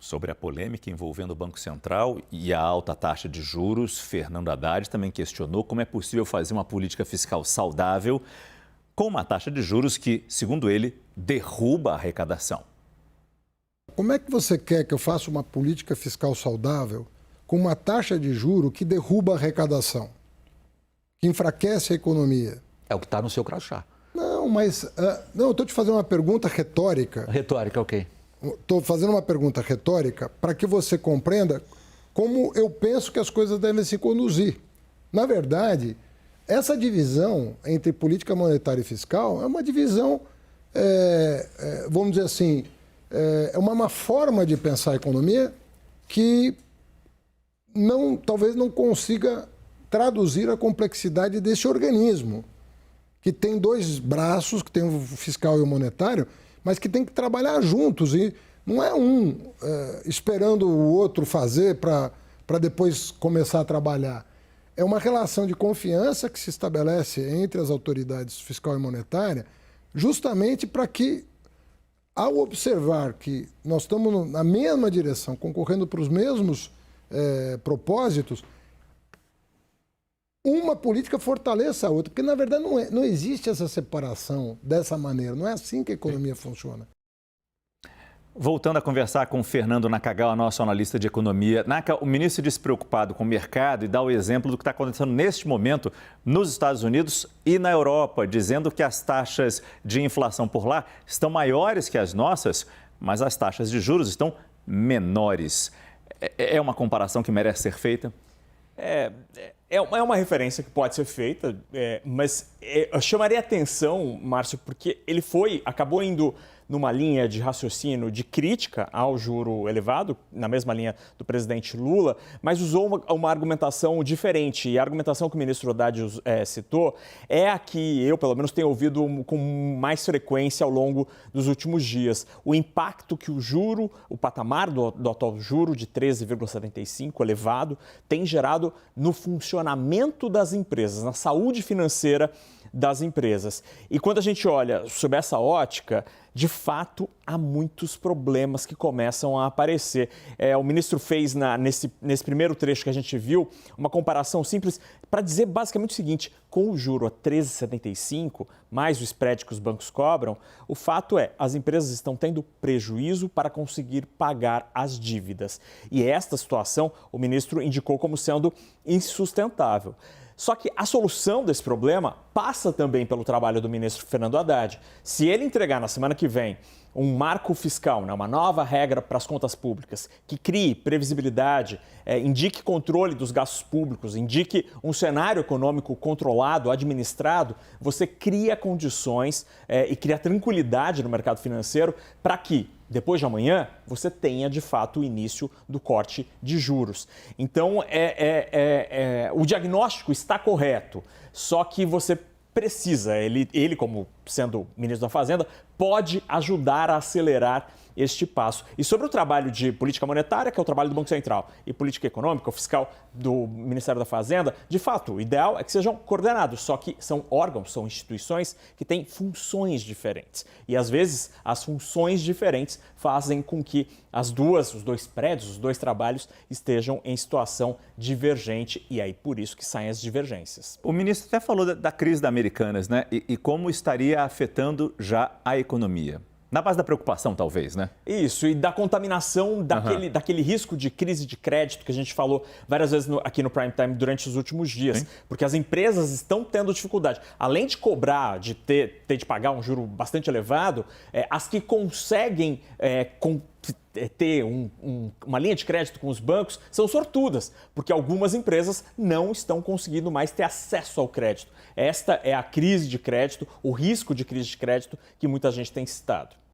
Sobre a polêmica envolvendo o Banco Central e a alta taxa de juros, Fernando Haddad também questionou como é possível fazer uma política fiscal saudável com uma taxa de juros que, segundo ele, derruba a arrecadação. Como é que você quer que eu faça uma política fiscal saudável com uma taxa de juro que derruba a arrecadação, que enfraquece a economia? É o que está no seu crachá. Não, mas eu estou te fazendo uma pergunta retórica. Retórica, ok. Estou fazendo uma pergunta retórica para que você compreenda como eu penso que as coisas devem se conduzir. Na verdade, essa divisão entre política monetária e fiscal é uma divisão, vamos dizer assim, é uma forma de pensar a economia que talvez não consiga traduzir a complexidade desse organismo, que tem dois braços, que tem o fiscal e o monetário, mas que tem que trabalhar juntos. E não é esperando o outro fazer para depois começar a trabalhar. É uma relação de confiança que se estabelece entre as autoridades fiscal e monetária, justamente para que, ao observar que nós estamos na mesma direção, concorrendo para os mesmos propósitos, uma política fortaleça a outra, porque, na verdade, não existe essa separação dessa maneira. Não é assim que a economia funciona. Voltando a conversar com o Fernando Nakagawa, nosso analista de economia. Naka, o ministro disse preocupado com o mercado e dá o exemplo do que está acontecendo neste momento nos Estados Unidos e na Europa, dizendo que as taxas de inflação por lá estão maiores que as nossas, mas as taxas de juros estão menores. É uma comparação que merece ser feita? É uma referência que pode ser feita, mas eu chamaria atenção, Márcio, porque ele acabou indo numa linha de raciocínio de crítica ao juro elevado, na mesma linha do presidente Lula, mas usou uma argumentação diferente. E a argumentação que o ministro Haddad citou é a que eu, pelo menos, tenho ouvido com mais frequência ao longo dos últimos dias. O impacto que o patamar do atual juro de 13,75 elevado, tem gerado no funcionamento das empresas, na saúde financeira das empresas. E quando a gente olha sob essa ótica, de fato, há muitos problemas que começam a aparecer. O ministro fez, nesse primeiro trecho que a gente viu, uma comparação simples para dizer basicamente o seguinte: com o juro a 13,75, mais o spread que os bancos cobram, o fato é, as empresas estão tendo prejuízo para conseguir pagar as dívidas. E esta situação, o ministro indicou como sendo insustentável. Só que a solução desse problema passa também pelo trabalho do ministro Fernando Haddad. Se ele entregar na semana que vem um marco fiscal, uma nova regra para as contas públicas, que crie previsibilidade, indique controle dos gastos públicos, indique um cenário econômico controlado, administrado, você cria condições e cria tranquilidade no mercado financeiro para que, depois de amanhã, você tenha, de fato, o início do corte de juros. Então, o diagnóstico está correto, só que você precisa, ele como sendo ministro da Fazenda, pode ajudar a acelerar este passo. E sobre o trabalho de política monetária, que é o trabalho do Banco Central, e política econômica, o fiscal do Ministério da Fazenda, de fato, o ideal é que sejam coordenados, só que são órgãos, são instituições que têm funções diferentes. E, às vezes, as funções diferentes fazem com que os dois prédios, os dois trabalhos estejam em situação divergente e aí por isso que saem as divergências. O ministro até falou da crise da Americanas, né? E como estaria afetando já a economia. Na base da preocupação, talvez, né? Isso, e da contaminação daquele risco de crise de crédito que a gente falou várias vezes aqui no Prime Time durante os últimos dias. Sim. Porque as empresas estão tendo dificuldade. Além de cobrar, de ter de pagar um juro bastante elevado, as que conseguem ter uma linha de crédito com os bancos são sortudas, porque algumas empresas não estão conseguindo mais ter acesso ao crédito. Esta é a crise de crédito, o risco de crise de crédito que muita gente tem citado.